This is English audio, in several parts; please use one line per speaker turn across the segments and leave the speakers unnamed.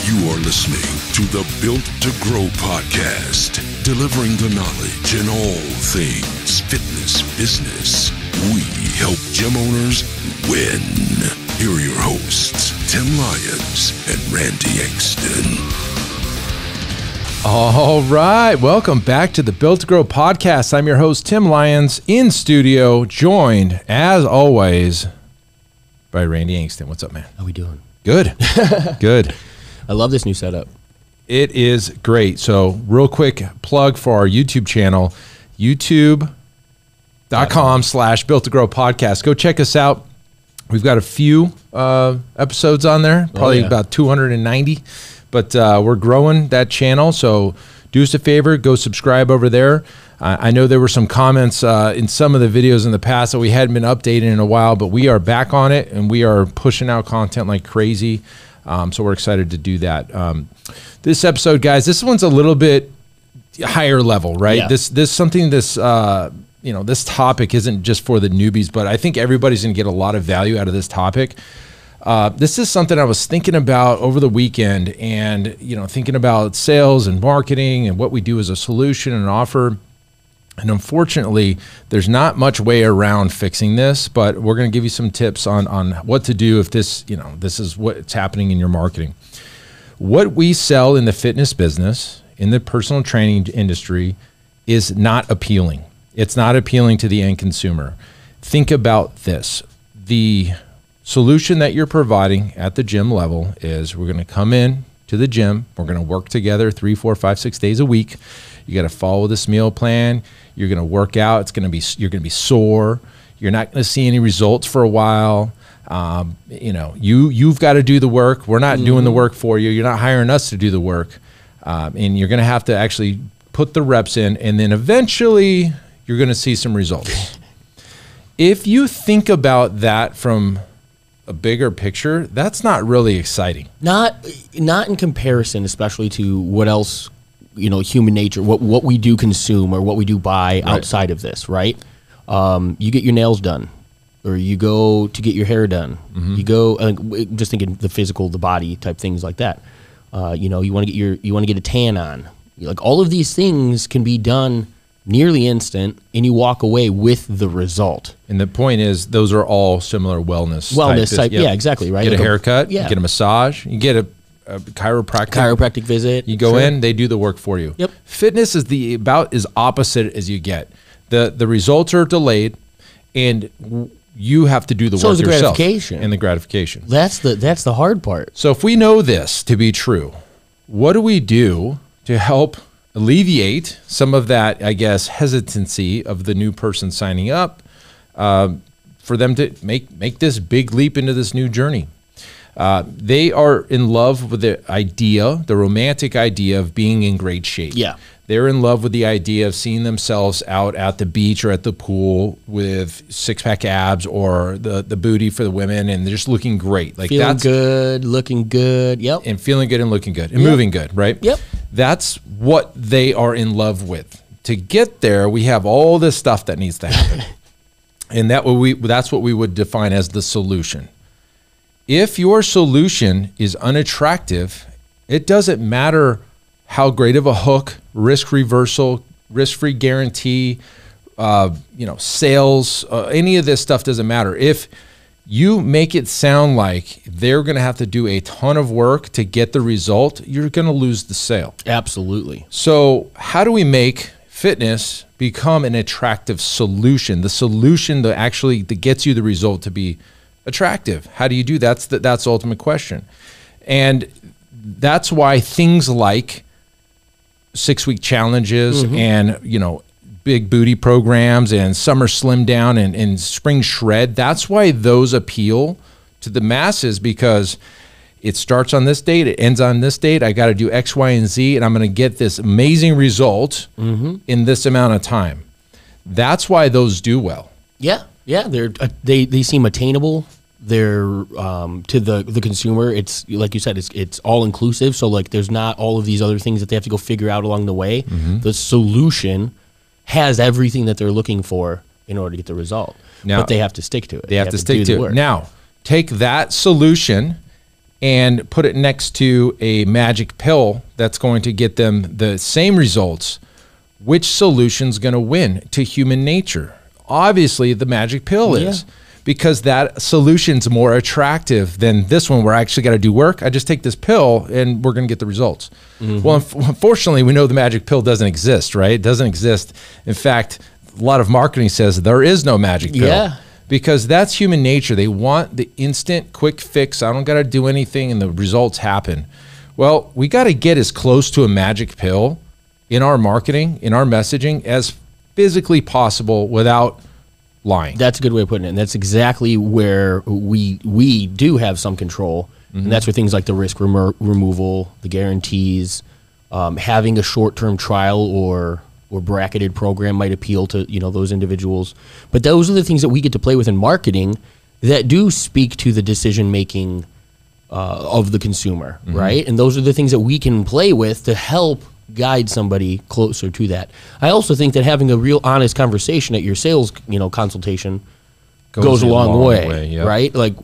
You are listening to the Built to Grow podcast, delivering the knowledge in all things fitness business. We help gym owners win. Here are your hosts, Tim Lyons and Randy Engston.
All right, welcome back to the Built to Grow podcast. I'm your host, Tim Lyons, in studio, joined, as always, by Randy Engston. What's up, man?
How we doing?
Good. Good.
I love this new setup.
It is great. So real quick plug for our YouTube channel, youtube.com/Built to Grow podcast. Go check us out. We've got a few episodes on there, probably about 290, but we're growing that channel. So do us a favor, go subscribe over there. I know there were some comments in some of the videos in the past that we hadn't been updated in a while, but we are back on it and we are pushing out content like crazy. So we're excited to do that. This episode, guys, this one's a little bit higher level, right?
Yeah.
This topic isn't just for the newbies, but I think everybody's going to get a lot of value out of this topic. This is something I was thinking about over the weekend, and thinking about sales and marketing and what we do as a solution and offer. And unfortunately, there's not much way around fixing this, but we're going to give you some tips on what to do if this is what's happening in your marketing. What we sell in the fitness business, in the personal training industry, is not appealing. It's not appealing to the end consumer. Think about this. The solution that you're providing at the gym level is we're going to come in to the gym. We're going to work together 3, 4, 5, 6 days a week. You got to follow this meal plan. You're going to work out. You're going to be sore. You're not going to see any results for a while. You've got to do the work. We're not doing the work for you. You're not hiring us to do the work. And you're going to have to actually put the reps in, and then eventually you're going to see some results. If you think about that from a bigger picture, that's not really exciting.
Not in comparison, especially to what else, human nature, what we do consume or what we do buy outside of this, right? You get your nails done, or you go to get your hair done. You go, just thinking the physical, the body type things like that. You want to get a tan on. Like, all of these things can be done nearly instant, and you walk away with the result.
And the point is, those are all similar wellness
type. Yeah, exactly, right?
Get a haircut,
you
get a massage, you get a
chiropractic visit.
You go in, they do the work for you.
Yep.
Fitness is about as opposite as you get. The results are delayed, and you have to do the work yourself.
So is the gratification.
And the gratification.
That's the hard part.
So if we know this to be true, what do we do to help alleviate some of that, I guess, hesitancy of the new person signing up, for them to make this big leap into this new journey? They are in love with the romantic idea of being in great shape.
Yeah.
They're in love with the idea of seeing themselves out at the beach or at the pool with six-pack abs, or the booty for the women, and they're just looking great. Like,
feeling good, looking good. Yep.
And feeling good and looking good and moving good, right?
Yep.
That's what they are in love with. To get there, we have all this stuff that needs to happen. And that's what we would define as the solution. If your solution is unattractive, it doesn't matter how great of a hook, risk reversal, risk-free guarantee, sales, any of this stuff doesn't matter. If you make it sound like they're going to have to do a ton of work to get the result, you're going to lose the sale.
Absolutely.
So how do we make fitness become an attractive solution? The solution that gets you the result to be attractive. How do you do that? That's the ultimate question. And that's why things like 6-week challenges and, big booty programs and summer slim down and spring shred, that's why those appeal to the masses, because it starts on this date, it ends on this date. I got to do X, Y, and Z, and I'm going to get this amazing result in this amount of time. That's why those do well.
Yeah. They seem attainable. They're to the consumer. It's like you said, it's all inclusive. So like, there's not all of these other things that they have to go figure out along the way. The solution has everything that they're looking for in order to get the result. Now, but they have to stick to it.
They have to stick to it. Now, take that solution, and put it next to a magic pill that's going to get them the same results, which solution's going to win to human nature? Obviously, the magic pill is, because that solution's more attractive than this one where I actually got to do work. I just take this pill and we're going to get the results. Well, unfortunately, we know the magic pill doesn't exist, right? It doesn't exist. In fact, a lot of marketing says there is no magic pill.
Yeah.
Because that's human nature. They want the instant, quick fix. I don't got to do anything and the results happen. Well, we got to get as close to a magic pill in our marketing, in our messaging, as physically possible without lying.
That's a good way of putting it. And that's exactly where we do have some control. And that's where things like the risk removal, the guarantees, having a short-term trial or bracketed program might appeal to those individuals. But those are the things that we get to play with in marketing that do speak to the decision making of the consumer, right? And those are the things that we can play with to help guide somebody closer to that. I also think that having a real honest conversation at your sales consultation goes a long way, right? Like,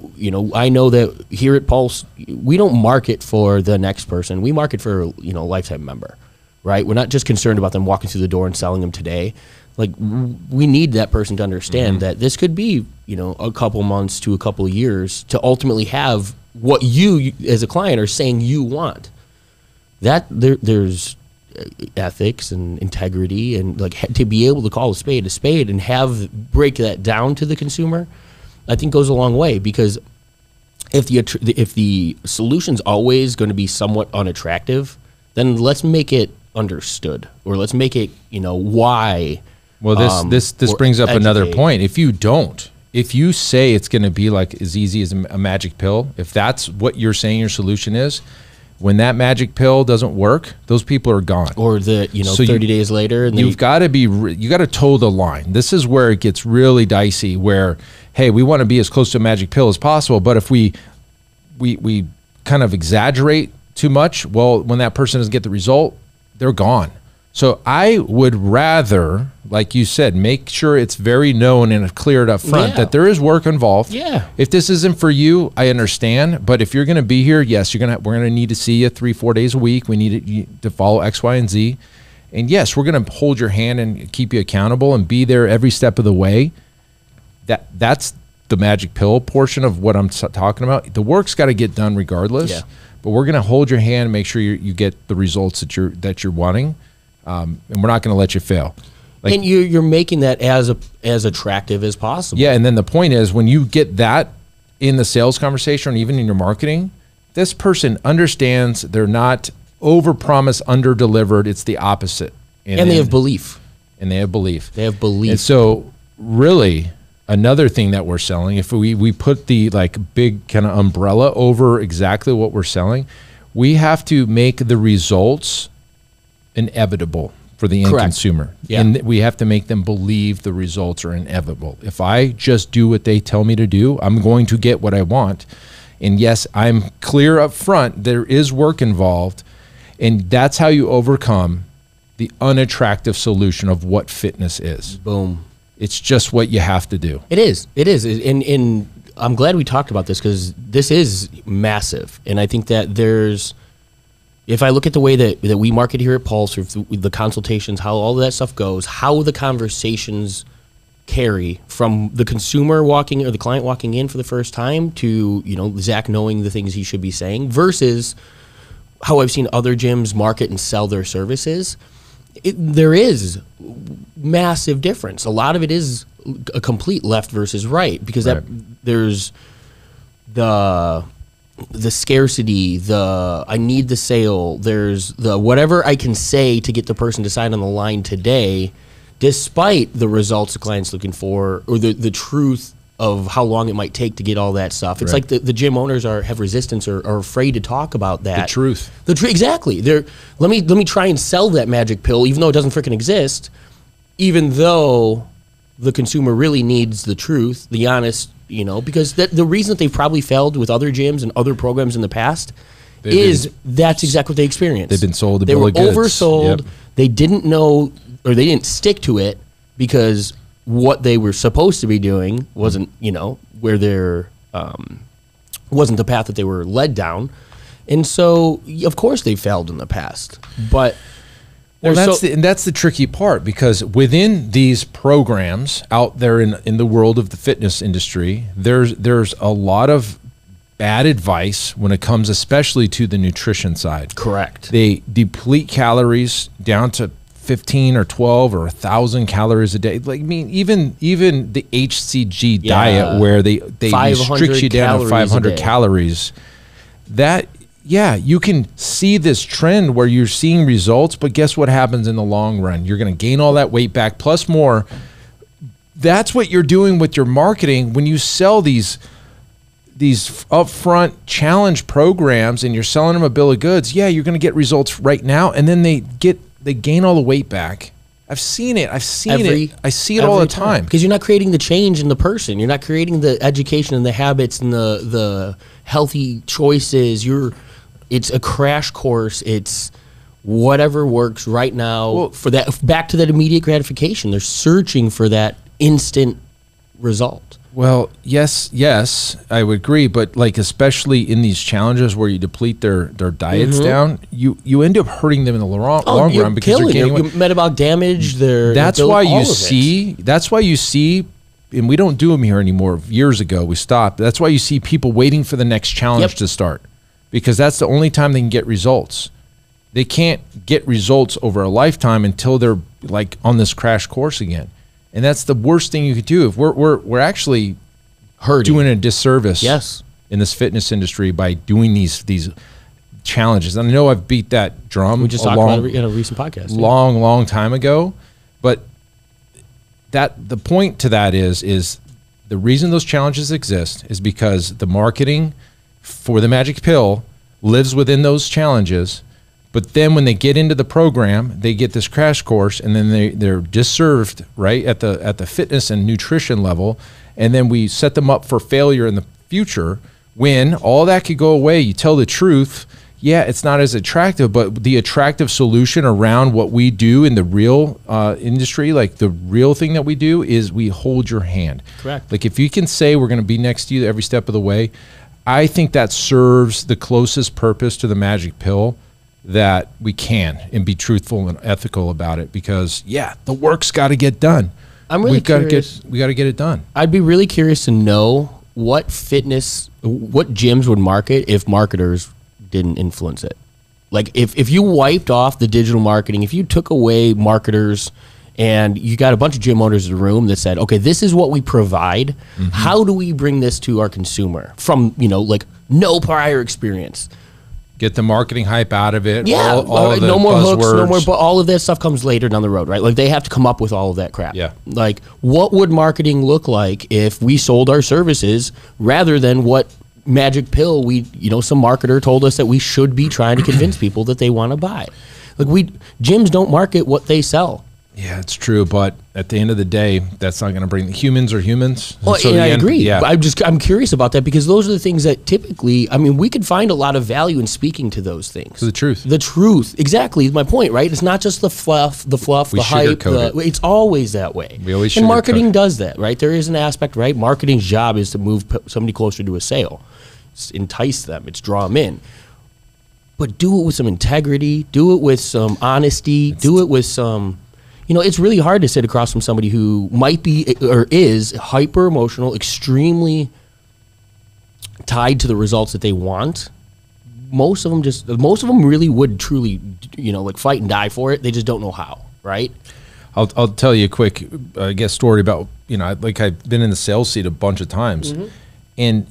I know that here at Pulse, we don't market for the next person. We market for a lifetime member. Right? We're not just concerned about them walking through the door and selling them today. Like, we need that person to understand that this could be, a couple months to a couple of years to ultimately have what you as a client are saying you want. That there's ethics and integrity, and like to be able to call a spade and break that down to the consumer, I think goes a long way. Because if the solution's always going to be somewhat unattractive, then let's make it understood, or let's make it why.
Well, this brings up another point. If you say it's going to be like as easy as a magic pill, if that's what you're saying your solution is, when that magic pill doesn't work, those people are gone.
Or so 30 days later, and
you got to toe the line. This is where it gets really dicey. Where, hey, we want to be as close to a magic pill as possible, but if we kind of exaggerate too much, well, when that person doesn't get the result, they're gone. So I would rather, like you said, make sure it's very known and cleared up front that there is work involved.
Yeah.
If this isn't for you, I understand. But if you're going to be here, yes, we're going to need to see you 3-4 days a week. We need to follow X, Y, and Z. And yes, we're going to hold your hand and keep you accountable and be there every step of the way. That's the magic pill portion of what I'm talking about. The work's got to get done regardless. Yeah. But we're going to hold your hand and make sure you get the results that you're wanting, and we're not going to let you fail.
And you're making that as attractive as possible.
Yeah, and then the point is, when you get that in the sales conversation, or even in your marketing, this person understands they're not over-promised, under-delivered. It's the opposite.
And they have belief.
And they have belief.
They have belief.
And so, really, another thing that we're selling, if we put the big kind of umbrella over exactly what we're selling, we have to make the results inevitable for the end consumer. Yeah. And we have to make them believe the results are inevitable. If I just do what they tell me to do, I'm going to get what I want. And yes, I'm clear up front, there is work involved, and that's how you overcome the unattractive solution of what fitness is.
Boom.
It's just what you have to do.
It is. And I'm glad we talked about this, because this is massive. And I think that if I look at the way that we market here at Pulse, or the consultations, how all of that stuff goes, how the conversations carry from the consumer walking, or the client walking in for the first time, to Zach knowing the things he should be saying, versus how I've seen other gyms market and sell their services, there is massive difference. A lot of it is a complete left versus right, because there's the scarcity, I need the sale, there's the whatever I can say to get the person to sign on the line today, despite the results the client's looking for, or the truth of how long it might take to get all that stuff. It's like the gym owners have resistance, or are afraid to talk about that.
The truth.
Exactly. Let me try and sell that magic pill, even though it doesn't freaking exist, even though the consumer really needs the truth, the honest, because the reason that they've probably failed with other gyms and other programs in the past that's exactly what they experienced.
They've been sold a
bill
of goods.
They were oversold. Yep. They didn't know, or they didn't stick to it, because what they were supposed to be doing wasn't, where their wasn't the path that they were led down. And so, of course, they failed in the past. But
well, that's the tricky part, because within these programs out there in the world of the fitness industry, there's a lot of bad advice when it comes especially to the nutrition side.
Correct.
They deplete calories down to 15 or 12 or 1,000 calories a day. Like, I mean, even the HCG diet, where they restrict you down to 500 calories, that, yeah, you can see this trend where you're seeing results, but guess what happens in the long run? You're going to gain all that weight back plus more. That's what you're doing with your marketing when you sell these upfront challenge programs and you're selling them a bill of goods. Yeah, you're going to get results right now, and then they gain all the weight back. I've seen it. I see it all the time.
Because you're not creating the change in the person. You're not creating the education and the habits and the healthy choices. It's a crash course. It's whatever works right now for that. Back to that immediate gratification. They're searching for that instant result.
Well, yes, I would agree, but like especially in these challenges where you deplete their diets down, you end up hurting them in the long run because you're getting
metabolic damage.
That's why you see, and we don't do them here anymore. Years ago, we stopped. That's why you see people waiting for the next challenge to start, because that's the only time they can get results. They can't get results over a lifetime until they're like on this crash course again. And that's the worst thing you could do. If we're actually doing a disservice in this fitness industry by doing these challenges. And I know I've beat that drum.
We just talked about it in a recent podcast.
Long time ago. But the point to that is the reason those challenges exist is because the marketing for the Magic Pill lives within those challenges. But then when they get into the program, they get this crash course, and then they're disserved, right, at the fitness and nutrition level. And then we set them up for failure in the future when all that could go away. You tell the truth. Yeah, it's not as attractive, but the attractive solution around what we do in the real industry, like the real thing that we do, is we hold your hand.
Correct.
Like if you can say we're going to be next to you every step of the way, I think that serves the closest purpose to the Magic Pill that we can, and be truthful and ethical about it, because the work's got to get done.
I'm really curious.
We got to get it done.
I'd be really curious to know what gyms would market if marketers didn't influence it. Like if you wiped off the digital marketing, if you took away marketers and you got a bunch of gym owners in the room that said, okay, this is what we provide. How do we bring this to our consumer from, like no prior experience?
Get the marketing hype out of it.
Yeah,
all
no more hooks, no more. But all of that stuff comes later down the road, right? Like they have to come up with all of that crap.
Yeah.
Like what would marketing look like if we sold our services rather than what Magic Pill some marketer told us that we should be trying to convince people that they want to buy. Like gyms don't market what they sell.
Yeah, it's true, but at the end of the day, that's not going to bring humans are humans.
Well, and I agree. Yeah. I'm curious about that, because those are the things that typically, we could find a lot of value in speaking to those things.
So the truth.
The truth, exactly, is my point, right? It's not just the fluff, the hype. It's always that way.
We always
and marketing does that, right? There is an aspect, right? Marketing's job is to move somebody closer to a sale. It's entice them. It's draw them in. But do it with some integrity. Do it with some honesty. Do it with some... it's really hard to sit across from somebody who might be or is hyper emotional, extremely tied to the results that they want. Most of them really would truly, fight and die for it. They just don't know how, right?
I'll tell you a quick, story about, I've been in the sales seat a bunch of times. And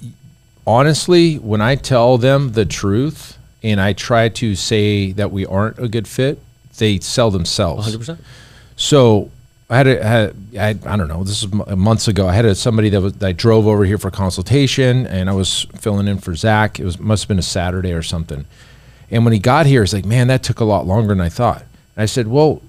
honestly, when I tell them the truth and I try to say that we aren't a good fit, they sell themselves.
100%.
So I don't know, this is months ago. I had somebody that I drove over here for a consultation, and I was filling in for Zach. Must have been a Saturday or something. And when he got here, he's like, man, that took a lot longer than I thought. And I said, well,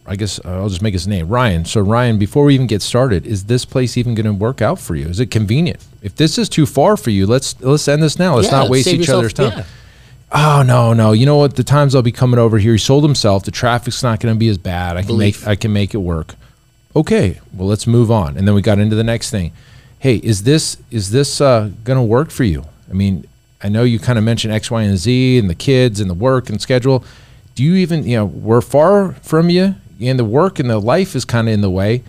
I guess I'll just make his name, Ryan. So Ryan, before we even get started, is this place even going to work out for you? Is it convenient? If this is too far for you, let's end this now. Let's not waste each other's time. Yeah. Oh, no. You know what? The times I'll be coming over here, he sold himself. The traffic's not going to be as bad. I can make it work. Okay, well, let's move on. And then we got into the next thing. hey, is this going to work for you? I mean, I know you kind of mentioned X, Y, and Z and the kids and the work and schedule. Do you even, we're far from you and the work and the life is kind of in the way.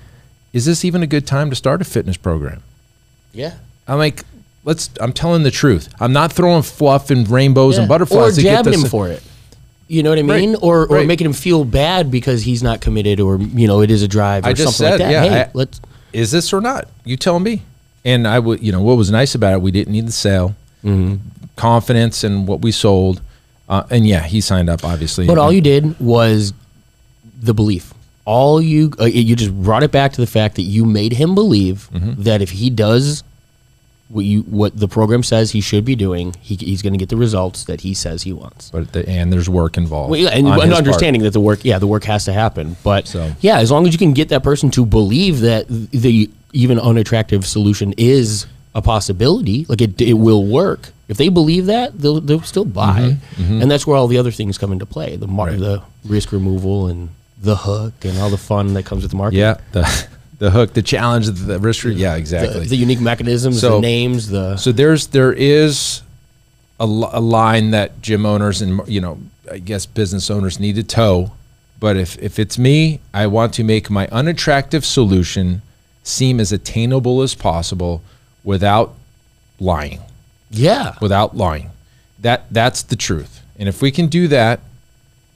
Is this even a good time to start a fitness program?
Yeah.
I'm like, I'm telling the truth. I'm not throwing fluff and rainbows and butterflies.
Or jabbing him for it. You know what I mean? Right. Or making him feel bad because he's not committed, or it is a drive or something like that.
Yeah, hey, is this or not? You tell me. And I would, what was nice about it, we didn't need the sale, confidence in what we sold, and yeah, he signed up obviously.
But all you did was the belief. All you just brought it back to the fact that you made him believe that if he does what the program says he should be doing, he's going to get the results that he says he wants.
But and there's work involved.
Well, and understanding that the work has to happen. But as long as you can get that person to believe that the even unattractive solution is a possibility, like it will work. If they believe that, they'll still buy, and that's where all the other things come into play: the risk removal and the hook and all the fun that comes with the marketing.
Yeah. The hook, the challenge, the risk. Yeah, exactly.
The unique mechanisms, the names, So
there is a line that gym owners and I guess business owners need to toe. But if it's me, I want to make my unattractive solution seem as attainable as possible without lying.
Yeah,
without lying. That's the truth. And if we can do that,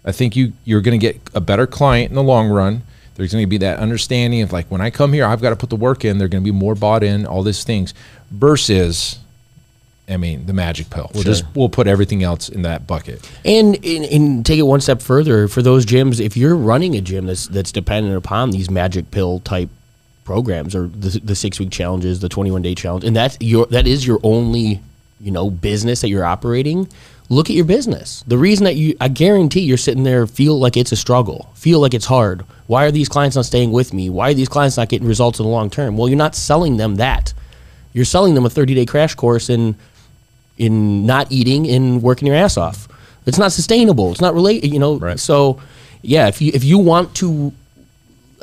I think you're going to get a better client in the long run. There's going to be that understanding of like, when I come here, I've got to put the work in. They're going to be more bought in, all these things, versus, the magic pill. We'll put everything else in that bucket.
And take it one step further for those gyms. If you're running a gym that's dependent upon these magic pill type programs, or the 6-week challenges, the 21-day challenge, and that is your only business that you're operating. Look at your business. The reason that I guarantee you're sitting there feel like it's a struggle, feel like it's hard. Why are these clients not staying with me? Why are these clients not getting results in the long term? Well, you're not selling them that. You're selling them a 30-day crash course in not eating and working your ass off. It's not sustainable. It's not related,
Right.
So, yeah, if you want to,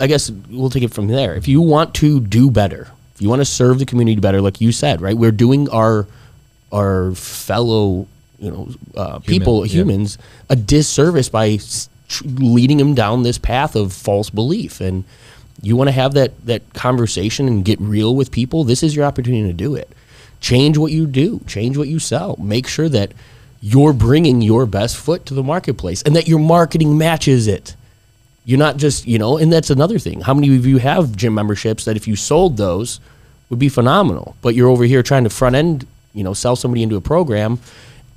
I guess we'll take it from there. If you want to do better, if you want to serve the community better, like you said, right? We're doing our fellow humans, a disservice by leading them down this path of false belief. And you want to have that conversation and get real with people, this is your opportunity to do it. Change what you do, change what you sell. Make sure that you're bringing your best foot to the marketplace and that your marketing matches it. You're not just, and that's another thing. How many of you have gym memberships that if you sold those would be phenomenal, but you're over here trying to front end, sell somebody into a program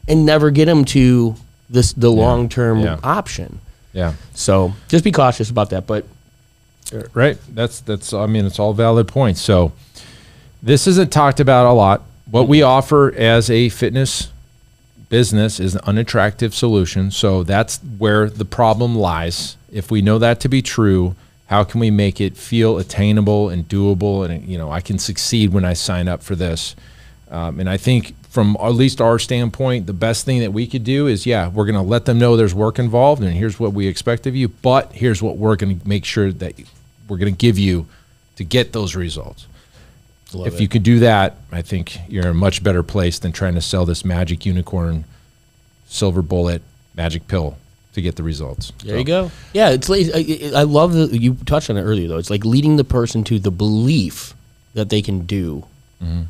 and never get them to the long-term option.
Yeah.
So just be cautious about that. But
right, that's it's all valid points. So this isn't talked about a lot. What we offer as a fitness business is an unattractive solution. So that's where the problem lies. If we know that to be true, how can we make it feel attainable and doable? And I can succeed when I sign up for this. And I think from at least our standpoint, the best thing that we could do is, we're going to let them know there's work involved and here's what we expect of you, but here's what we're going to make sure that we're going to give you to get those results. If you could do that, I think you're in a much better place than trying to sell this magic unicorn, silver bullet, magic pill to get the results.
There you go. Yeah, it's like, I love that you touched on it earlier, though. It's like leading the person to the belief that they can do,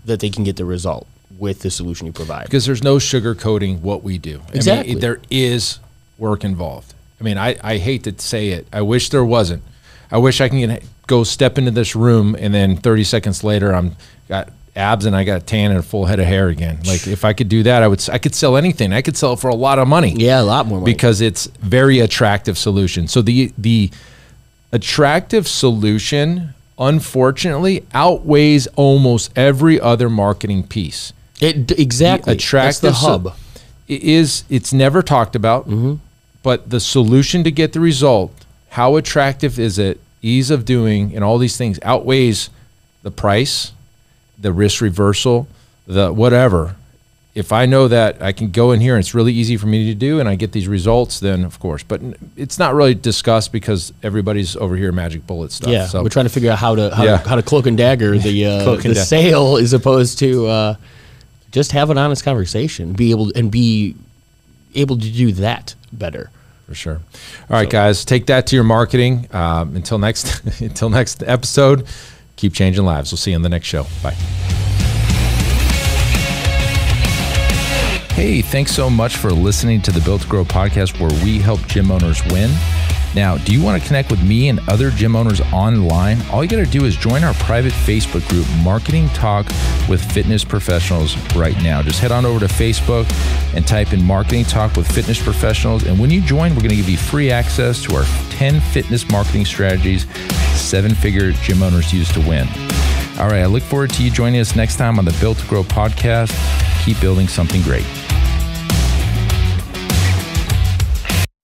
that they can get the result with the solution you provide.
Because there's no sugarcoating what we do.
Exactly.
There is work involved. I hate to say it. I wish there wasn't. I wish I can go step into this room and then 30 seconds later I'm got abs and I got a tan and a full head of hair again. Like if I could do that, I could sell anything. I could sell it for a lot of money.
Yeah, a lot more money.
Because it's very attractive solution. So the attractive solution, unfortunately, outweighs almost every other marketing piece.
Exactly.
Attractive,
that's the hub.
It's never talked about, but the solution to get the result, how attractive is it, ease of doing, and all these things outweighs the price, the risk reversal, the whatever. if I know that I can go in here and it's really easy for me to do and I get these results, then of course. But it's not really discussed because everybody's over here magic bullet stuff.
Yeah,
so
we're trying to figure out how to cloak and dagger the sale as opposed to just have an honest conversation, be able to do that better.
For sure. All right, guys, take that to your marketing. Until next episode, keep changing lives. We'll see you on the next show. Bye. Hey, thanks so much for listening to the Built to Grow podcast, where we help gym owners win. Now, do you want to connect with me and other gym owners online? All you got to do is join our private Facebook group, Marketing Talk with Fitness Professionals, right now. Just head on over to Facebook and type in Marketing Talk with Fitness Professionals. And when you join, we're going to give you free access to our 10 fitness marketing strategies 7-figure gym owners use to win. All right, I look forward to you joining us next time on the Built to Grow podcast. Keep building something great.